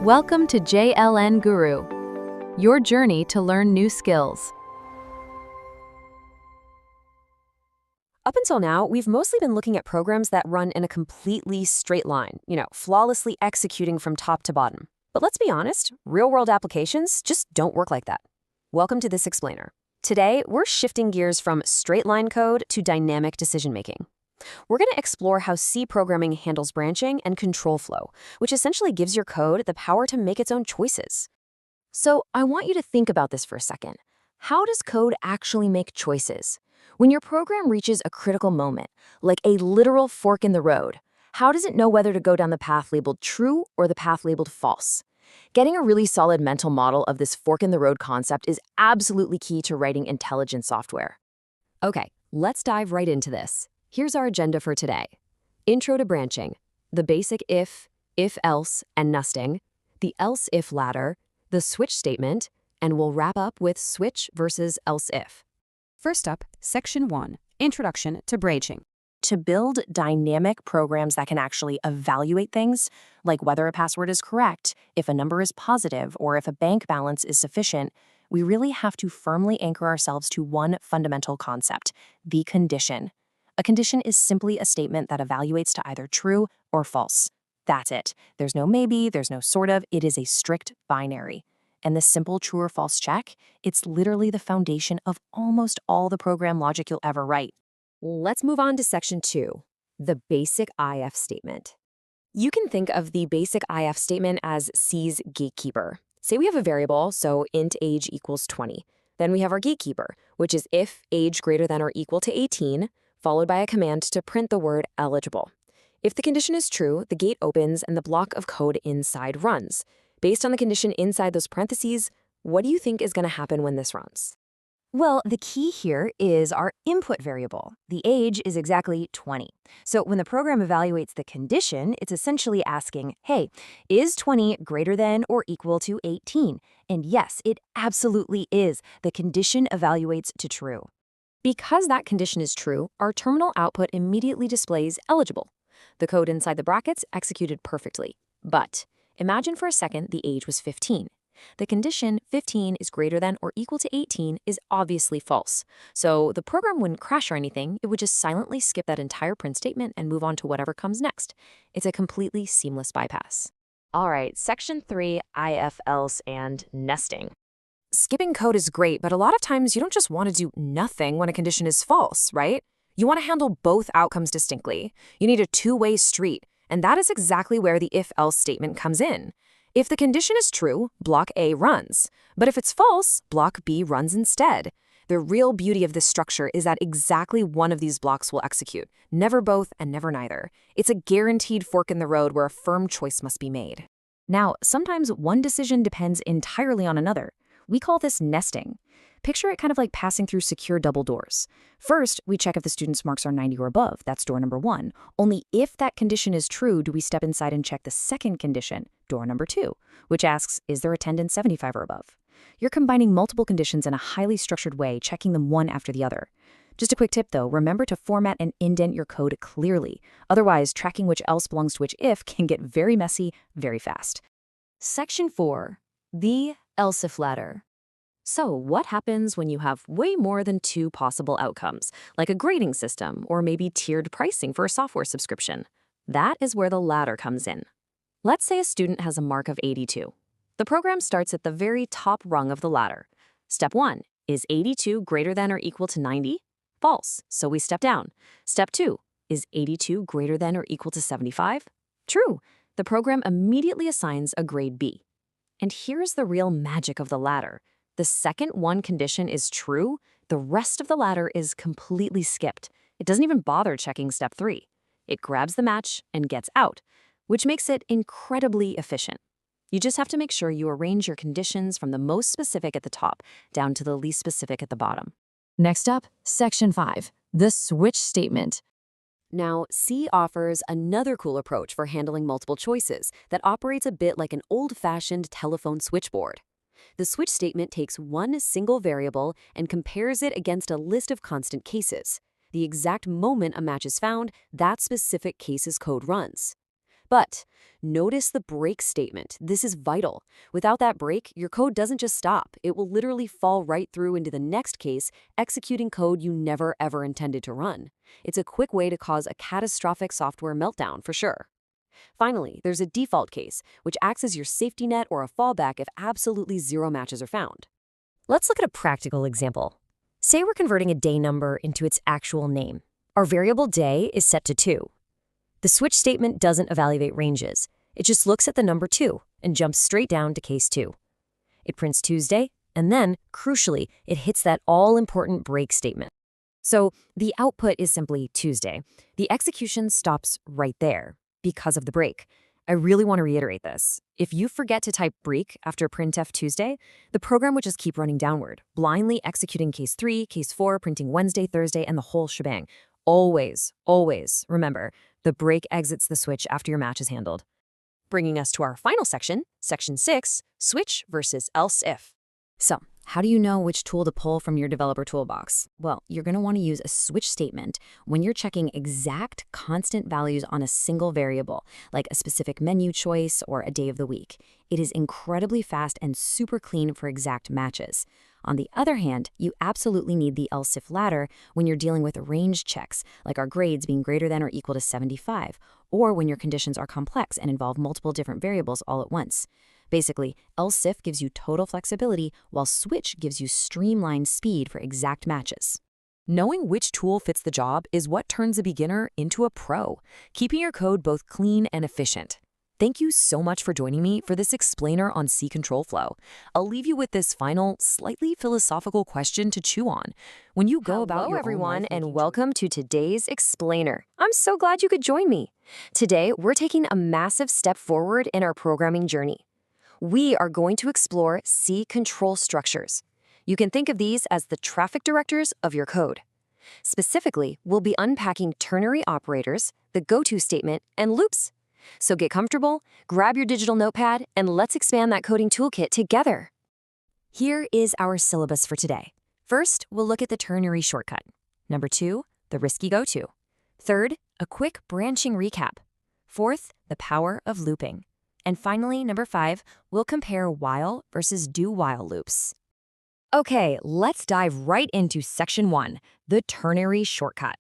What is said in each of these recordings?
Welcome to JLN Guru, your journey to learn new skills. Up until now, we've mostly been looking at programs that run in a completely straight line, flawlessly executing from top to bottom. But let's be honest, real-world applications just don't work like that. Welcome to this explainer. Today, we're shifting gears from straight-line code to dynamic decision-making. We're going to explore how C programming handles branching and control flow, which essentially gives your code the power to make its own choices. So I want you to think about this for a second. How does code actually make choices? When your program reaches a critical moment, like a literal fork in the road, how does it know whether to go down the path labeled true or the path labeled false? Getting a really solid mental model of this fork in the road concept is absolutely key to writing intelligent software. Okay, let's dive right into this. Here's our agenda for today. Intro to branching, the basic if-else, and nesting, the else-if ladder, the switch statement, and we'll wrap up with switch versus else-if. First up, Section 1, Introduction to Branching. To build dynamic programs that can actually evaluate things, like whether a password is correct, if a number is positive, or if a bank balance is sufficient, we really have to firmly anchor ourselves to one fundamental concept, the condition. A condition is simply a statement that evaluates to either true or false. That's it. There's no maybe, there's no sort of, it is a strict binary. And this simple true or false check, it's literally the foundation of almost all the program logic you'll ever write. Let's move on to Section 2, the basic if statement. You can think of the basic if statement as C's gatekeeper. Say we have a variable, so int age equals 20. Then we have our gatekeeper, which is if age greater than or equal to 18, followed by a command to print the word eligible. If the condition is true, the gate opens and the block of code inside runs. Based on the condition inside those parentheses, what do you think is going to happen when this runs? Well, the key here is our input variable. The age is exactly 20. So when the program evaluates the condition, it's essentially asking, hey, is 20 greater than or equal to 18? And yes, it absolutely is. The condition evaluates to true. Because that condition is true, our terminal output immediately displays eligible. The code inside the brackets executed perfectly. But imagine for a second the age was 15. The condition 15 is greater than or equal to 18 is obviously false. So the program wouldn't crash or anything, it would just silently skip that entire print statement and move on to whatever comes next. It's a completely seamless bypass. All right, Section 3, if, else, and nesting. Skipping code is great, but a lot of times you don't just want to do nothing when a condition is false, right? You want to handle both outcomes distinctly. You need a two-way street, and that is exactly where the if-else statement comes in. If the condition is true, block A runs. But if it's false, block B runs instead. The real beauty of this structure is that exactly one of these blocks will execute, never both and never neither. It's a guaranteed fork in the road where a firm choice must be made. Now, sometimes one decision depends entirely on another. We call this nesting. Picture it kind of like passing through secure double doors. First, we check if the student's marks are 90 or above. That's door number 1. Only if that condition is true do we step inside and check the second condition, door number 2, which asks, is their attendance 75 or above? You're combining multiple conditions in a highly structured way, checking them one after the other. Just a quick tip though, remember to format and indent your code clearly. Otherwise, tracking which else belongs to which if can get very messy very fast. Section 4, the else-if ladder. So what happens when you have way more than two possible outcomes, like a grading system or maybe tiered pricing for a software subscription? That is where the ladder comes in. Let's say a student has a mark of 82. The program starts at the very top rung of the ladder. Step 1, is 82 greater than or equal to 90? False, so we step down. Step 2, is 82 greater than or equal to 75? True. The program immediately assigns a grade B. And here's the real magic of the ladder. The second one condition is true, the rest of the ladder is completely skipped. It doesn't even bother checking step 3. It grabs the match and gets out, which makes it incredibly efficient. You just have to make sure you arrange your conditions from the most specific at the top down to the least specific at the bottom. Next up, Section 5, the switch statement. Now, C offers another cool approach for handling multiple choices that operates a bit like an old-fashioned telephone switchboard. The switch statement takes one single variable and compares it against a list of constant cases. The exact moment a match is found, that specific case's code runs. But notice the break statement. This is vital. Without that break, your code doesn't just stop. It will literally fall right through into the next case, executing code you never ever intended to run. It's a quick way to cause a catastrophic software meltdown for sure. Finally, there's a default case, which acts as your safety net or a fallback if absolutely zero matches are found. Let's look at a practical example. Say we're converting a day number into its actual name. Our variable day is set to 2. The switch statement doesn't evaluate ranges. It just looks at the number 2 and jumps straight down to case 2. It prints Tuesday, and then, crucially, it hits that all-important break statement. So the output is simply Tuesday. The execution stops right there because of the break. I really want to reiterate this. If you forget to type break after printf Tuesday, the program would just keep running downward, blindly executing case 3, case 4, printing Wednesday, Thursday, and the whole shebang. Always, always remember, the break exits the switch after your match is handled. Bringing us to our final section, Section 6, Switch versus Else If. So, how do you know which tool to pull from your developer toolbox? Well, you're going to want to use a switch statement when you're checking exact constant values on a single variable, like a specific menu choice or a day of the week. It is incredibly fast and super clean for exact matches. On the other hand, you absolutely need the else if ladder when you're dealing with range checks, like our grades being greater than or equal to 75, or when your conditions are complex and involve multiple different variables all at once. Basically, else if gives you total flexibility, while switch gives you streamlined speed for exact matches. Knowing which tool fits the job is what turns a beginner into a pro, keeping your code both clean and efficient. Thank you so much for joining me for this explainer on C control flow. I'll leave you with this final, slightly philosophical question to chew on. When you go about your everyone, and welcome to today's explainer. I'm so glad you could join me. Today, we're taking a massive step forward in our programming journey. We are going to explore C control structures. You can think of these as the traffic directors of your code. Specifically, we'll be unpacking ternary operators, the goto statement, and loops. So get comfortable, grab your digital notepad, and let's expand that coding toolkit together. Here is our syllabus for today. First, we'll look at the ternary shortcut. Number 2, the risky goto. Third, a quick branching recap. Fourth, the power of looping. And finally, number 5, we'll compare while versus do-while loops. Okay, let's dive right into Section 1, the ternary shortcut.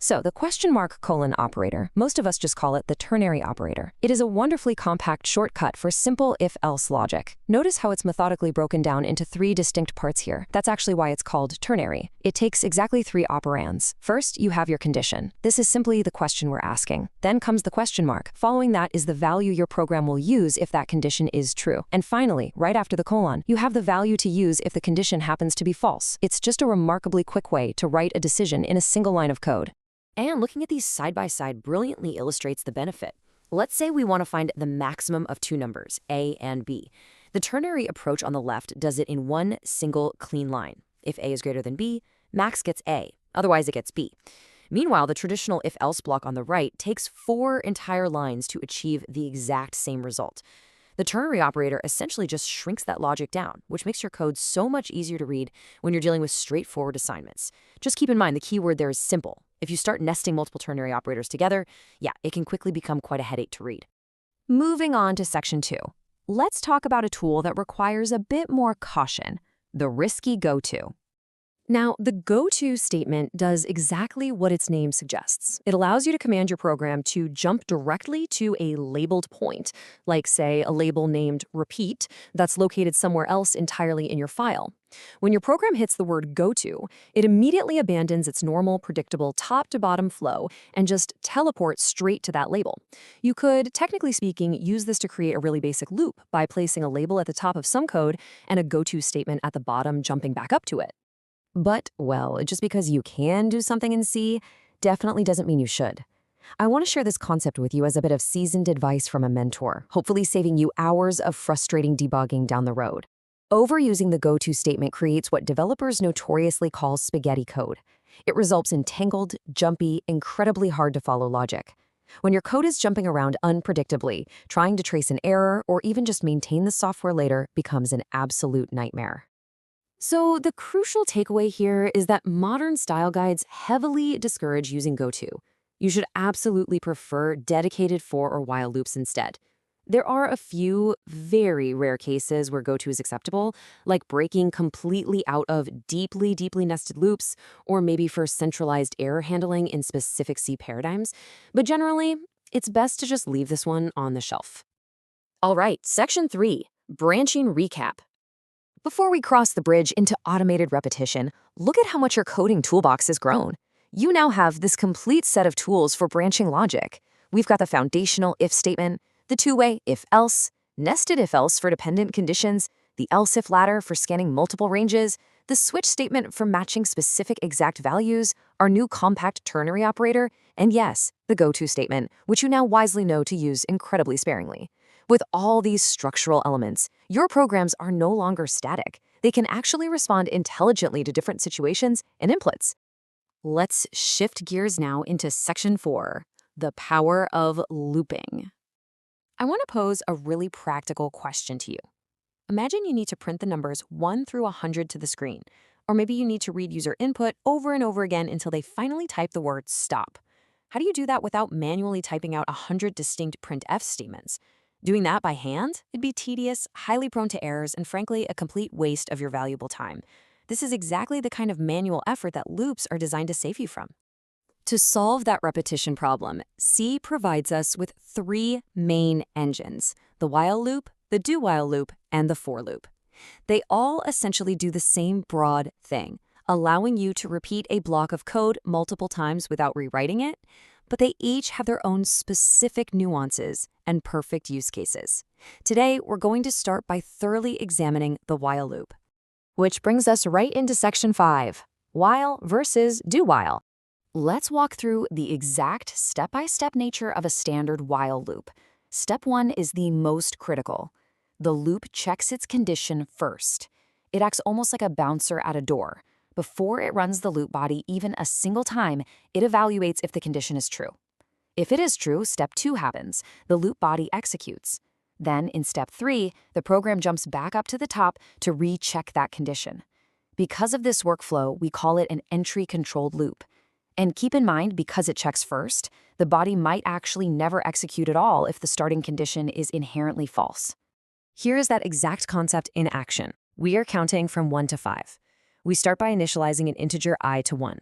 So the question mark colon operator, most of us just call it the ternary operator. It is a wonderfully compact shortcut for simple if-else logic. Notice how it's methodically broken down into 3 distinct parts here. That's actually why it's called ternary. It takes exactly 3 operands. First, you have your condition. This is simply the question we're asking. Then comes the question mark. Following that is the value your program will use if that condition is true. And finally, right after the colon, you have the value to use if the condition happens to be false. It's just a remarkably quick way to write a decision in a single line of code. And looking at these side by side brilliantly illustrates the benefit. Let's say we want to find the maximum of 2 numbers, A and B. The ternary approach on the left does it in one single clean line. If A is greater than B, max gets A, otherwise it gets B. Meanwhile, the traditional if-else block on the right takes 4 entire lines to achieve the exact same result. The ternary operator essentially just shrinks that logic down, which makes your code so much easier to read when you're dealing with straightforward assignments. Just keep in mind the key word there is simple. If you start nesting multiple ternary operators together, it can quickly become quite a headache to read. Moving on to Section 2. Let's talk about a tool that requires a bit more caution, the risky goto. Now, the goto statement does exactly what its name suggests. It allows you to command your program to jump directly to a labeled point, like, say, a label named repeat that's located somewhere else entirely in your file. When your program hits the word goto, it immediately abandons its normal, predictable top-to-bottom flow and just teleports straight to that label. You could, technically speaking, use this to create a really basic loop by placing a label at the top of some code and a goto statement at the bottom jumping back up to it. But, well, just because you can do something in C definitely doesn't mean you should. I want to share this concept with you as a bit of seasoned advice from a mentor, hopefully saving you hours of frustrating debugging down the road. Overusing the goto statement creates what developers notoriously call spaghetti code. It results in tangled, jumpy, incredibly hard-to-follow logic. When your code is jumping around unpredictably, trying to trace an error or even just maintain the software later becomes an absolute nightmare. So the crucial takeaway here is that modern style guides heavily discourage using goto. You should absolutely prefer dedicated for or while loops instead. There are a few very rare cases where goto is acceptable, like breaking completely out of deeply nested loops, or maybe for centralized error handling in specific C paradigms. But generally, it's best to just leave this one on the shelf. All right, section 3, branching recap. Before we cross the bridge into automated repetition, look at how much your coding toolbox has grown. You now have this complete set of tools for branching logic. We've got the foundational if statement, the two-way if-else, nested if-else for dependent conditions, the else-if ladder for scanning multiple ranges, the switch statement for matching specific exact values, our new compact ternary operator, and yes, the goto statement, which you now wisely know to use incredibly sparingly. With all these structural elements, your programs are no longer static. They can actually respond intelligently to different situations and inputs. Let's shift gears now into section 4, the power of looping. I want to pose a really practical question to you. Imagine you need to print the numbers 1 through 100 to the screen, or maybe you need to read user input over and over again until they finally type the word stop. How do you do that without manually typing out 100 distinct printf statements? Doing that by hand? It'd be tedious, highly prone to errors, and frankly, a complete waste of your valuable time. This is exactly the kind of manual effort that loops are designed to save you from. To solve that repetition problem, C provides us with 3 main engines: the while loop, the do while loop, and the for loop. They all essentially do the same broad thing, allowing you to repeat a block of code multiple times without rewriting it, but they each have their own specific nuances and perfect use cases. Today, we're going to start by thoroughly examining the while loop. Which brings us right into section 5, while versus do while. Let's walk through the exact step-by-step nature of a standard while loop. Step 1 is the most critical. The loop checks its condition first. It acts almost like a bouncer at a door. Before it runs the loop body even a single time, it evaluates if the condition is true. If it is true, step 2 happens. The loop body executes. Then, in step 3, the program jumps back up to the top to recheck that condition. Because of this workflow, we call it an entry-controlled loop. And keep in mind, because it checks first, the body might actually never execute at all if the starting condition is inherently false. Here is that exact concept in action. We are counting from 1 to 5. We start by initializing an integer I to 1.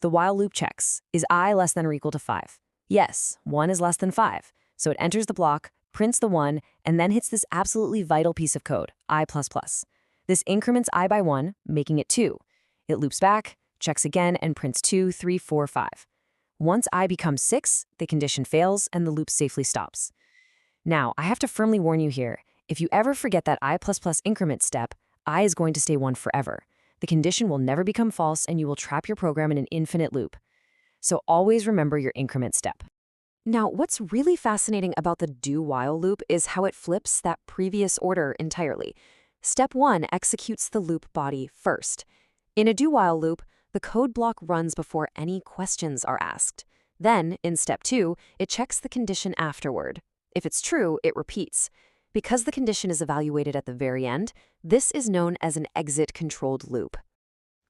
The while loop checks, is I less than or equal to 5? Yes, 1 is less than 5. So it enters the block, prints the 1, and then hits this absolutely vital piece of code, I++. This increments I by 1, making it 2. It loops back, checks again, and prints 2, 3, 4, 5. Once I becomes 6, the condition fails and the loop safely stops. Now, I have to firmly warn you here, if you ever forget that I++ increment step, I is going to stay 1 forever. The condition will never become false and you will trap your program in an infinite loop. So always remember your increment step. Now, what's really fascinating about the do while loop is how it flips that previous order entirely. Step 1 executes the loop body first. In a do while loop, the code block runs before any questions are asked. Then, in step 2, it checks the condition afterward. If it's true, it repeats. Because the condition is evaluated at the very end, this is known as an exit-controlled loop.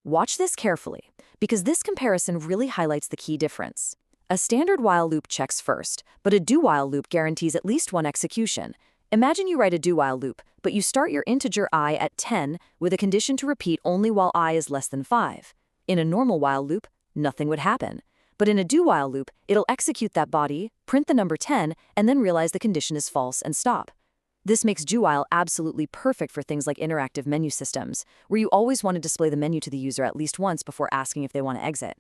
Watch this carefully, because this comparison really highlights the key difference. A standard while loop checks first, but a do while loop guarantees at least one execution. Imagine you write a do while loop, but you start your integer I at 10 with a condition to repeat only while I is less than 5. In a normal while loop, nothing would happen. But in a do while loop, it'll execute that body, print the number 10, and then realize the condition is false and stop. This makes do while absolutely perfect for things like interactive menu systems, where you always want to display the menu to the user at least once before asking if they want to exit.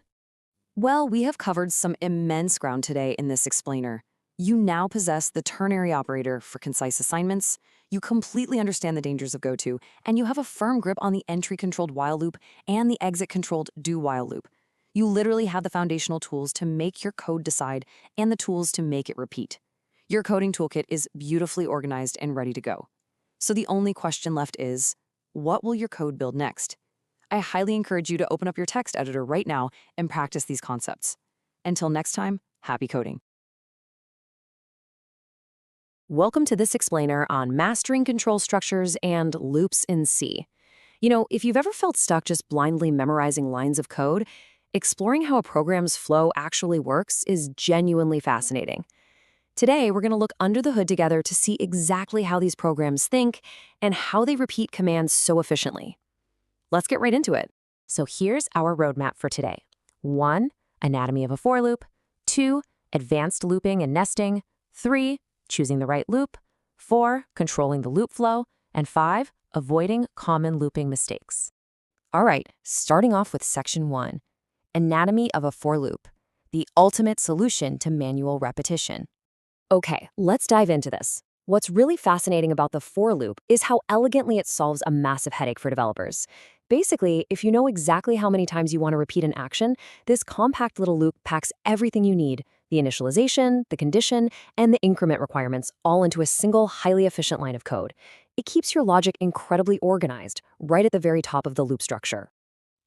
Well, we have covered some immense ground today in this explainer. You now possess the ternary operator for concise assignments, you completely understand the dangers of goto, and you have a firm grip on the entry-controlled while loop and the exit-controlled do while loop. You literally have the foundational tools to make your code decide and the tools to make it repeat. Your coding toolkit is beautifully organized and ready to go. So the only question left is, what will your code build next? I highly encourage you to open up your text editor right now and practice these concepts. Until next time, happy coding. Welcome to this explainer on mastering control structures and loops in C. You know, if you've ever felt stuck just blindly memorizing lines of code, Exploring how a program's flow actually works is genuinely fascinating. Today, we're going to look under the hood together to see exactly how these programs think and how they repeat commands so efficiently. Let's get right into it. So here's our roadmap for today. 1. Anatomy of a for loop. 2. Advanced looping and nesting. 3. Choosing the right loop. 4. Controlling the loop flow. And 5. Avoiding common looping mistakes. All right, starting off with Section 1. Anatomy of a for loop. The ultimate solution to manual repetition. Okay, let's dive into this. What's really fascinating about the for loop is how elegantly it solves a massive headache for developers. Basically, if you know exactly how many times you want to repeat an action, this compact little loop packs everything you need, the initialization, the condition, and the increment requirements all into a single, highly efficient line of code. It keeps your logic incredibly organized, right at the very top of the loop structure.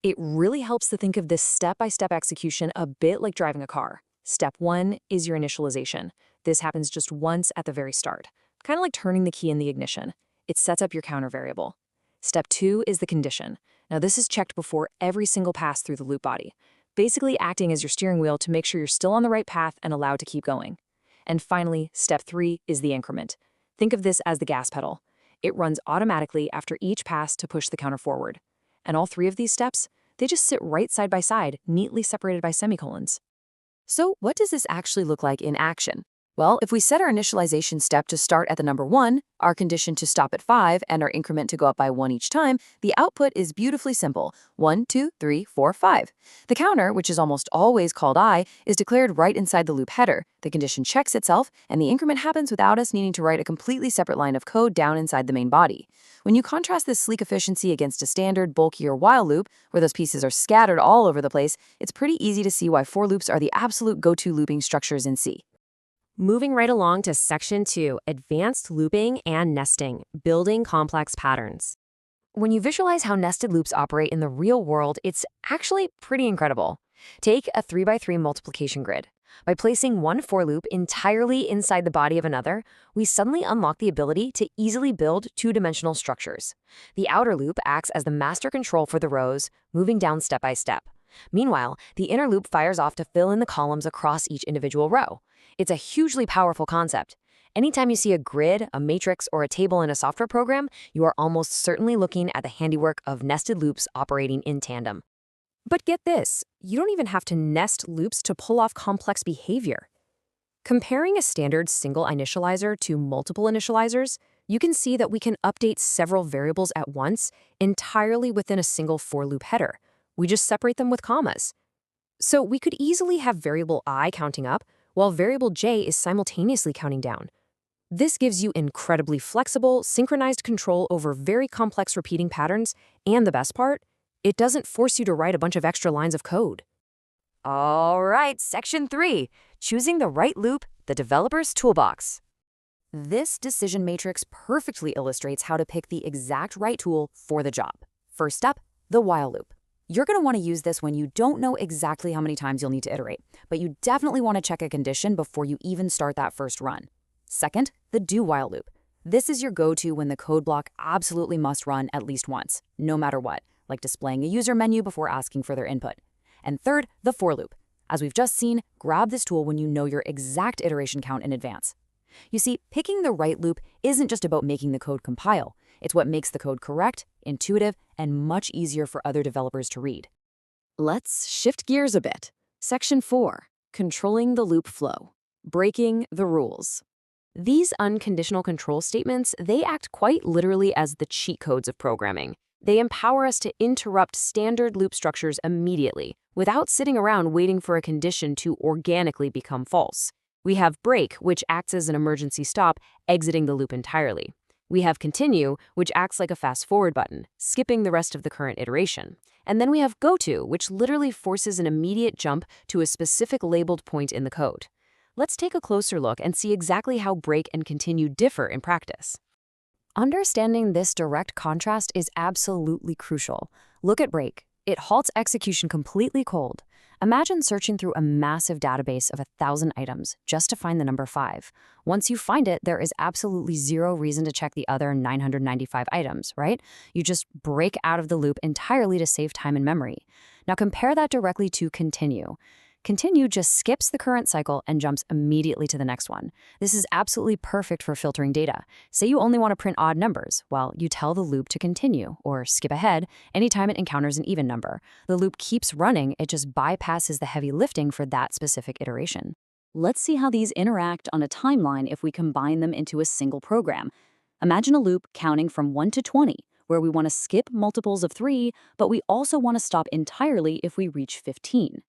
It really helps to think of this step-by-step execution a bit like driving a car. Step 1 is your initialization. This happens just once at the very start, kind of like turning the key in the ignition. It sets up your counter variable. Step 2 is the condition. Now this is checked before every single pass through the loop body, basically acting as your steering wheel to make sure you're still on the right path and allowed to keep going. And finally, step 3 is the increment. Think of this as the gas pedal. It runs automatically after each pass to push the counter forward. And all 3 of these steps, they just sit right side by side, neatly separated by semicolons. So what does this actually look like in action? Well, if we set our initialization step to start at the number 1, our condition to stop at 5, and our increment to go up by 1 each time, the output is beautifully simple: 1, 2, 3, 4, 5. The counter, which is almost always called I, is declared right inside the loop header. The condition checks itself, and the increment happens without us needing to write a completely separate line of code down inside the main body. When you contrast this sleek efficiency against a standard, bulkier while loop, where those pieces are scattered all over the place, it's pretty easy to see why for loops are the absolute go-to looping structures in C. Moving right along to Section 2, Advanced Looping and Nesting, Building Complex Patterns. When you visualize how nested loops operate in the real world, it's actually pretty incredible. Take a 3x3 multiplication grid. By placing one for loop entirely inside the body of another, we suddenly unlock the ability to easily build two-dimensional structures. The outer loop acts as the master control for the rows, moving down step by step. Meanwhile, the inner loop fires off to fill in the columns across each individual row. It's a hugely powerful concept. Anytime you see a grid, a matrix, or a table in a software program, you are almost certainly looking at the handiwork of nested loops operating in tandem. But get this, you don't even have to nest loops to pull off complex behavior. Comparing a standard single initializer to multiple initializers, you can see that we can update several variables at once entirely within a single for loop header. We just separate them with commas. So we could easily have variable I counting up, while variable j is simultaneously counting down. This gives you incredibly flexible, synchronized control over very complex repeating patterns, and the best part, it doesn't force you to write a bunch of extra lines of code. All right, Section 3, Choosing the Right Loop, the Developer's Toolbox. This decision matrix perfectly illustrates how to pick the exact right tool for the job. First up, the while loop. You're going to want to use this when you don't know exactly how many times you'll need to iterate, but you definitely want to check a condition before you even start that first run. Second, the do while loop. This is your go-to when the code block absolutely must run at least once, no matter what, like displaying a user menu before asking for their input. And third, the for loop. As we've just seen, grab this tool when you know your exact iteration count in advance. You see, picking the right loop isn't just about making the code compile. It's what makes the code correct, intuitive, and much easier for other developers to read. Let's shift gears a bit. Section 4, Controlling the Loop Flow, Breaking the Rules. These unconditional control statements, they act quite literally as the cheat codes of programming. They empower us to interrupt standard loop structures immediately, without sitting around waiting for a condition to organically become false. We have break, which acts as an emergency stop, exiting the loop entirely. We have continue, which acts like a fast-forward button, skipping the rest of the current iteration. And then we have goto, which literally forces an immediate jump to a specific labeled point in the code. Let's take a closer look and see exactly how break and continue differ in practice. Understanding this direct contrast is absolutely crucial. Look at break. It halts execution completely cold. Imagine searching through a massive database of 1,000 items just to find the number 5. Once you find it, there is absolutely zero reason to check the other 995 items, right? You just break out of the loop entirely to save time and memory. Now compare that directly to continue. Continue just skips the current cycle and jumps immediately to the next one. This is absolutely perfect for filtering data. Say you only want to print odd numbers. Well, you tell the loop to continue, or skip ahead, anytime it encounters an even number. The loop keeps running, it just bypasses the heavy lifting for that specific iteration. Let's see how these interact on a timeline if we combine them into a single program. Imagine a loop counting from 1 to 20, where we want to skip multiples of 3, but we also want to stop entirely if we reach 15.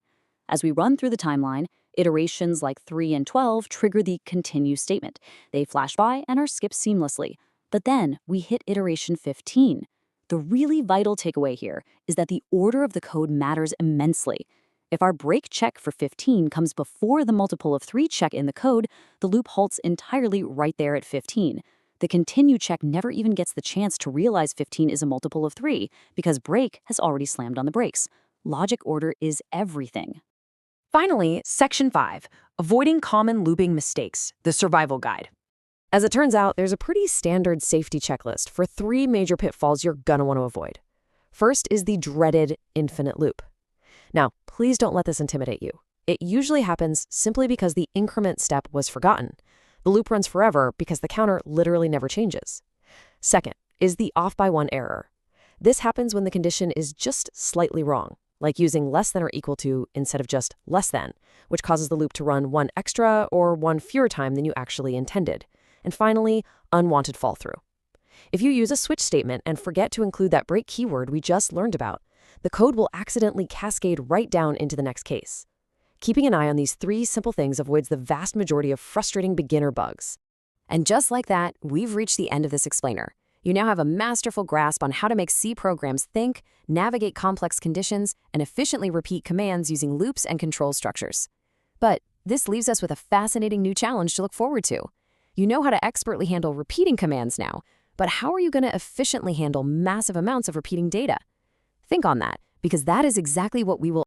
As we run through the timeline, iterations like 3 and 12 trigger the continue statement. They flash by and are skipped seamlessly. But then we hit iteration 15. The really vital takeaway here is that the order of the code matters immensely. If our break check for 15 comes before the multiple of 3 check in the code, the loop halts entirely right there at 15. The continue check never even gets the chance to realize 15 is a multiple of 3 because break has already slammed on the brakes. Logic order is everything. Finally, Section 5, Avoiding Common Looping Mistakes, the Survival Guide. As it turns out, there's a pretty standard safety checklist for 3 major pitfalls you're gonna want to avoid. First is the dreaded infinite loop. Now, please don't let this intimidate you. It usually happens simply because the increment step was forgotten. The loop runs forever because the counter literally never changes. Second is the off by 1 error. This happens when the condition is just slightly wrong, like using less than or equal to instead of just less than, which causes the loop to run 1 extra or 1 fewer time than you actually intended. And finally, unwanted fall through. If you use a switch statement and forget to include that break keyword we just learned about, the code will accidentally cascade right down into the next case. Keeping an eye on these 3 simple things avoids the vast majority of frustrating beginner bugs. And just like that, we've reached the end of this explainer. You now have a masterful grasp on how to make C programs think, navigate complex conditions, and efficiently repeat commands using loops and control structures. But this leaves us with a fascinating new challenge to look forward to. You know how to expertly handle repeating commands now, but how are you going to efficiently handle massive amounts of repeating data? Think on that, because that is exactly what we will